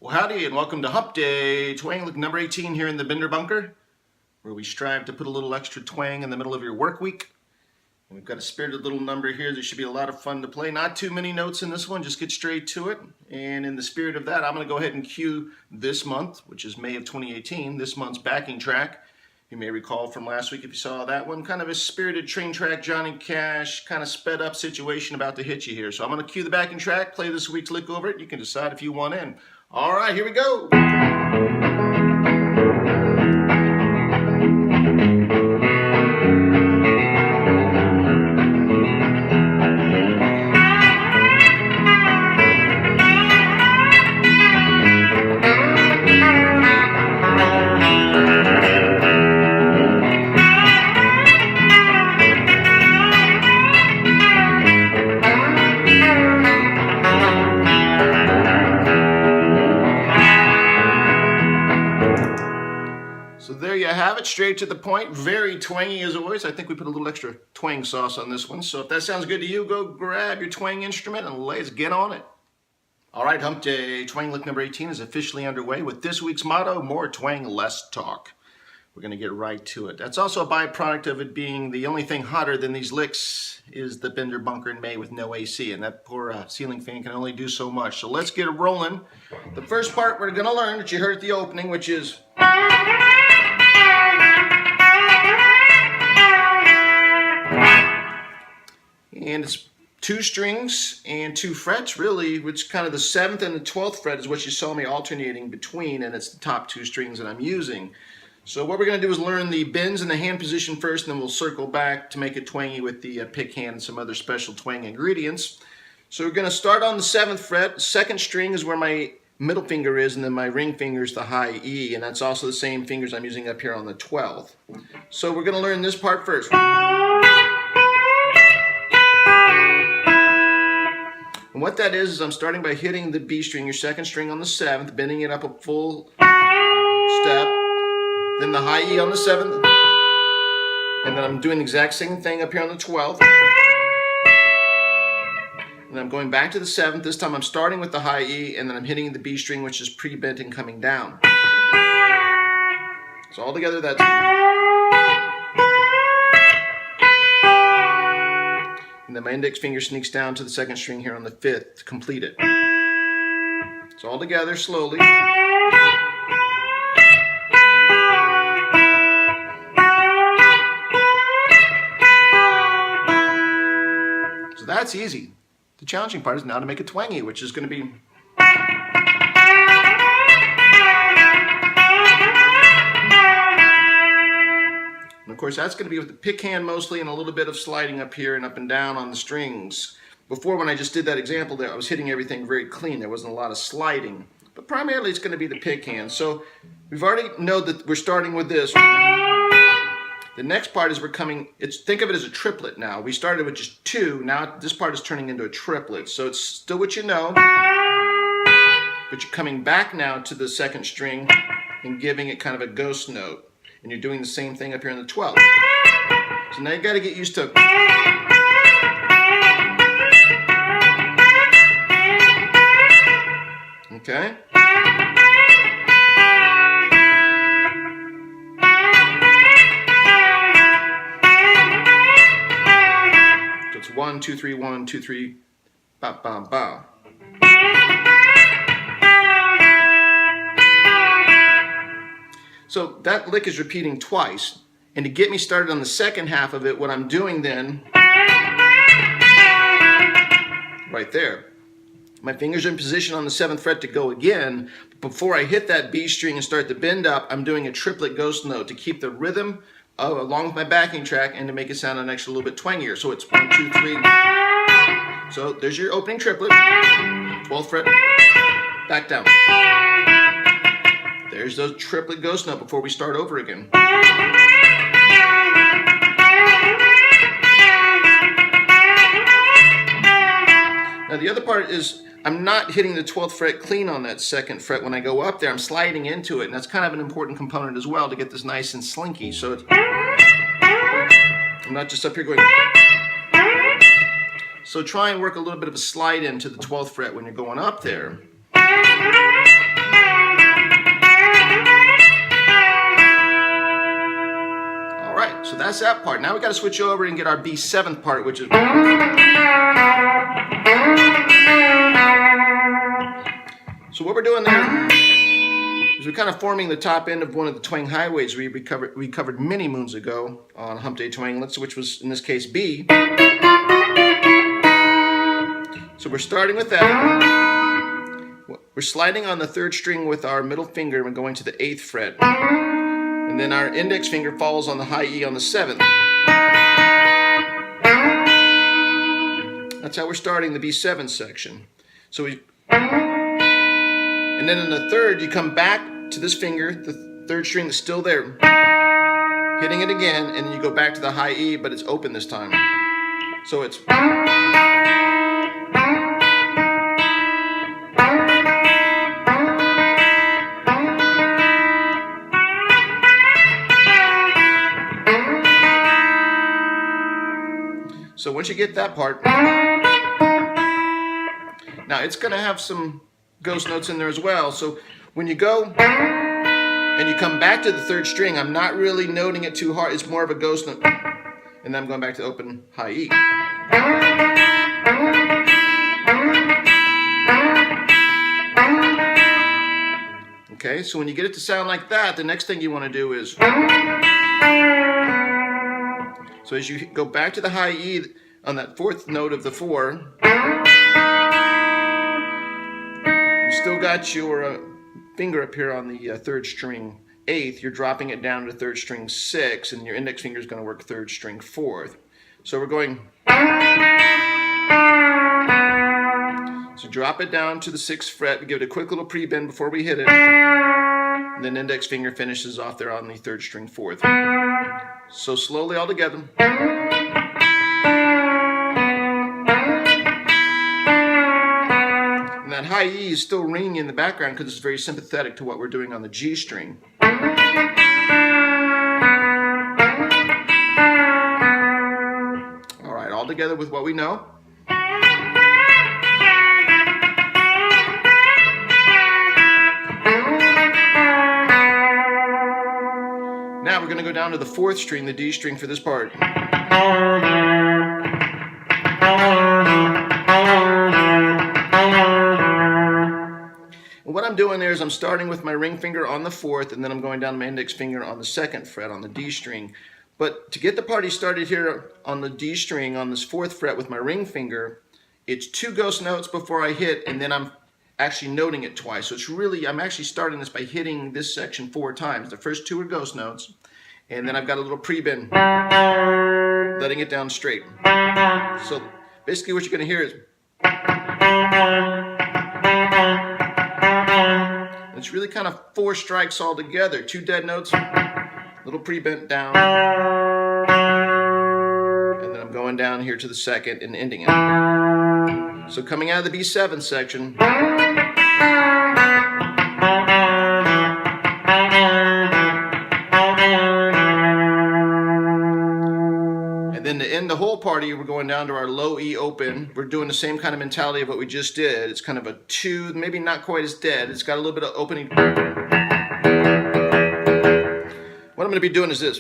Well, howdy and welcome to Hump Day, Twang look number 18 here in the Bender Bunker, where we strive to put a little extra twang in the middle of your work week. And we've got a spirited little number here that should be a lot of fun to play. Not too many notes in this one, just get straight to it. And in the spirit of that, I'm going to go ahead and cue this month, which is May of 2018, this month's backing track. You may recall from last week if you saw that one, kind of a spirited train track, Johnny Cash, kind of sped up situation about to hit you here. So I'm going to cue the backing track, play this week's lick over it. You can decide if you want in. All right, here we go. So there you have it, straight to the point, very twangy as always. I think we put a little extra twang sauce on this one. So if that sounds good to you, go grab your twang instrument and let's get on it. All right, Hump Day, Twang Lick number 18 is officially underway with this week's motto, more twang, less talk. We're going to get right to it. That's also a byproduct of it being the only thing hotter than these licks is the Bender Bunker in May with no AC, and that poor ceiling fan can only do so much. So let's get it rolling. The first part we're going to learn that you heard at the opening, which is... And it's 2 strings and 2 frets, really, which kind of the 7th and the 12th fret is what you saw me alternating between, and it's the top 2 strings that I'm using. So what we're going to do is learn the bends and the hand position first, and then we'll circle back to make it twangy with the pick hand and some other special twang ingredients. So we're going to start on the 7th fret. 2nd string is where my middle finger is, and then my ring finger is the high E, and that's also the same fingers I'm using up here on the 12th. So we're going to learn this part first. And what that is I'm starting by hitting the B string, your 2nd string on the 7th, bending it up a full step, then the high E on the 7th, and then I'm doing the exact same thing up here on the 12th. And I'm going back to the 7th. This time I'm starting with the high E, and then I'm hitting the B string, which is pre-bent and coming down. So all together that's... And then my index finger sneaks down to the 2nd string here on the 5th to complete it. So all together, slowly. So that's easy. The challenging part is now to make it twangy, which is going to be... And of course, that's going to be with the pick hand mostly and a little bit of sliding up here and up and down on the strings. Before, when I just did that example there, I was hitting everything very clean. There wasn't a lot of sliding. But primarily, it's going to be the pick hand. So we've already know that we're starting with this. The next part is we're coming, think of it as a triplet now. We started with just 2. Now this part is turning into a triplet. So it's still what you know. But you're coming back now to the 2nd string and giving it kind of a ghost note. And you're doing the same thing up here in the 12th. So now you got to get used to... Okay? So it's 1, 2, 3, 1, 2, 3, ba, ba, ba. So that lick is repeating twice, and to get me started on the 2nd half of it, what I'm doing then, right there, my fingers are in position on the 7th fret to go again, but before I hit that B string and start to bend up, I'm doing a triplet ghost note to keep the rhythm along with my backing track and to make it sound an extra little bit twangier. So it's 1, 2, 3. So there's your opening triplet, 12th fret, back down. There's the triplet ghost note before we start over again. Now the other part is I'm not hitting the 12th fret clean on that 2nd fret when I go up there. I'm sliding into it, and that's kind of an important component as well to get this nice and slinky. So it's, I'm not just up here going... So try and work a little bit of a slide into the 12th fret when you're going up there. that's that part. Now we got to switch over and get our B7th part, which is. So what we're doing there is we're kind of forming the top end of one of the twang highways we covered many moons ago on Hump Day Twanglets, which was in this case B. So we're starting with that. We're sliding on the 3rd string with our middle finger and going to the 8th fret. And then our index finger falls on the high E on the 7th. That's how we're starting the B7 section. So and then in the 3rd, you come back to this finger, the 3rd string that's still there, hitting it again, and then you go back to the high E, but it's open this time. So it's. So once you get that part, now it's going to have some ghost notes in there as well. So when you go and you come back to the 3rd string, I'm not really noting it too hard. It's more of a ghost note. And then I'm going back to open high E. Okay, so when you get it to sound like that, the next thing you want to do is. So as you go back to the high E on that 4th note of the 4, you still got your finger up here on the 3rd string 8th. You're dropping it down to 3rd string 6, and your index finger is going to work 3rd string 4th. So we're going. So drop it down to the 6th fret. We give it a quick little pre-bend before we hit it. And then index finger finishes off there on the 3rd string 4th. So slowly all together. And that high E is still ringing in the background because it's very sympathetic to what we're doing on the G string. All right, all together with what we know. Now we're going to go down to the 4th string, the D string for this part. And what I'm doing there is I'm starting with my ring finger on the 4th, and then I'm going down to my index finger on the 2nd fret on the D string. But to get the party started here on the D string on this 4th fret with my ring finger, it's 2 ghost notes before I hit, and then I'm actually noting it twice. So it's really, I'm actually starting this by hitting this section 4 times. The first 2 are ghost notes, and then I've got a little pre-bend, letting it down straight. So basically what you're going to hear is, it's really kind of 4 strikes all together. 2 dead notes, little pre-bent down, and then I'm going down here to the 2nd and ending it. So coming out of the B7 section, and then to end the whole party, we're going down to our low E open. We're doing the same kind of mentality of what we just did. It's kind of a 2, maybe not quite as dead. It's got a little bit of opening. What I'm going to be doing is this.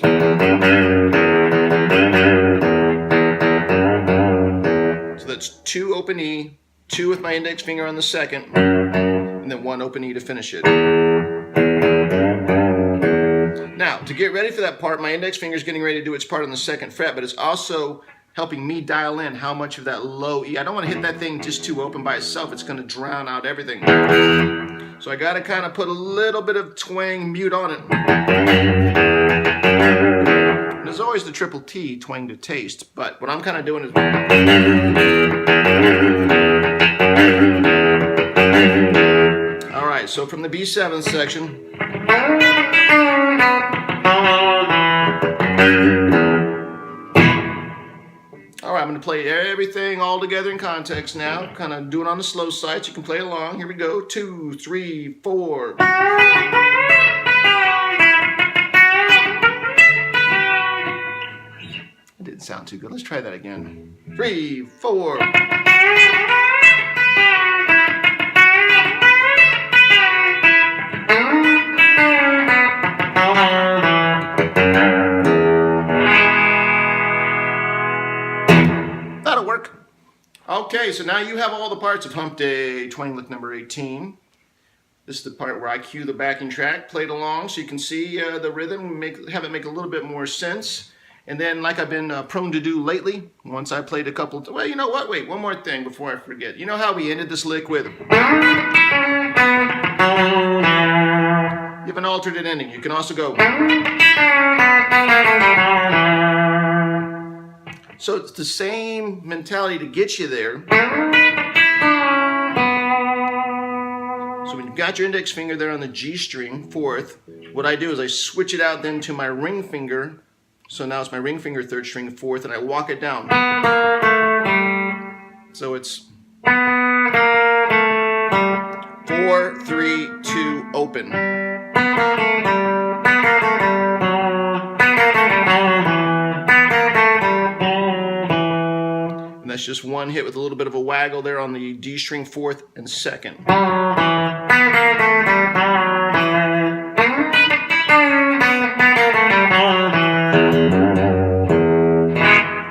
So that's 2 open E, 2 with my index finger on the 2nd, and then 1 open E to finish it. Now, to get ready for that part, my index finger is getting ready to do its part on the 2nd fret, but it's also helping me dial in how much of that low E. I don't want to hit that thing just too open by itself. It's going to drown out everything. So I got to kind of put a little bit of twang mute on it. And there's always the triple T, twang to taste, but what I'm kind of doing is... All right, so from the B7 section... All right, I'm going to play everything all together in context now. Kind of do it on the slow side so you can play along. Here we go. 2, 3, 4. That didn't sound too good. Let's try that again. 3, 4. Okay, so now you have all the parts of Hump Day Twang lick number 18. This is the part where I cue the backing track, play it along so you can see the rhythm, have it make a little bit more sense. And then, like I've been prone to do lately, once I played a couple, well, you know what? Wait, one more thing before I forget. You know how we ended this lick with? You have an alternate ending. You can also go. So it's the same mentality to get you there. So when you've got your index finger there on the G string, fourth, what I do is I switch it out then to my ring finger. So now it's my ring finger, third string, fourth, and I walk it down. So it's 4, 3, 2, open. And that's just one hit with a little bit of a waggle there on the D string, fourth and second.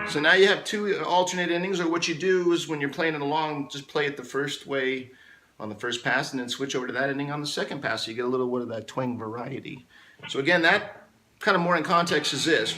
So now you have two alternate endings, or what you do is when you're playing it along, just play it the first way on the first pass and then switch over to that ending on the second pass. So you get a little bit of that twang variety. So again, that kind of more in context is this.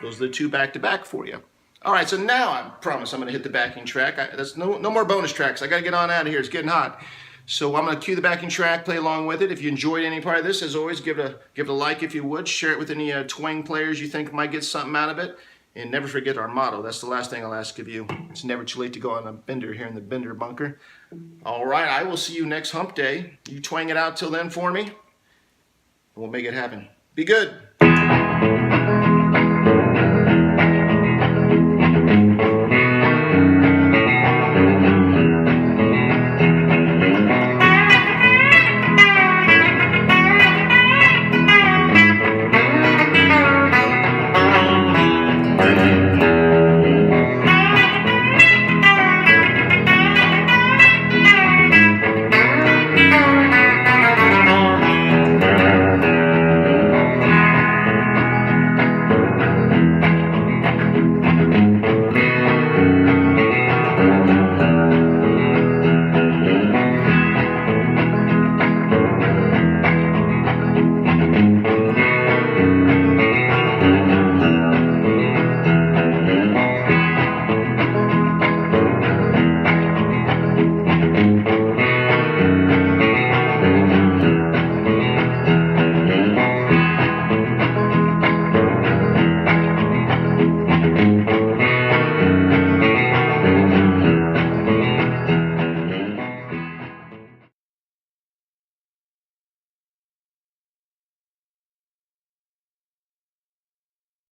Those are the two back to back for you. All right, so now I promise I'm going to hit the backing track. There's no more bonus tracks. I got to get on out of here. It's getting hot. So I'm going to cue the backing track, play along with it. If you enjoyed any part of this, as always, give it a like if you would. Share it with any twang players you think might get something out of it. And never forget our motto. That's the last thing I'll ask of you. It's never too late to go on a bender here in the Bender Bunker. All right, I will see you next Hump Day. You twang it out till then for me, and we'll make it happen. Be good.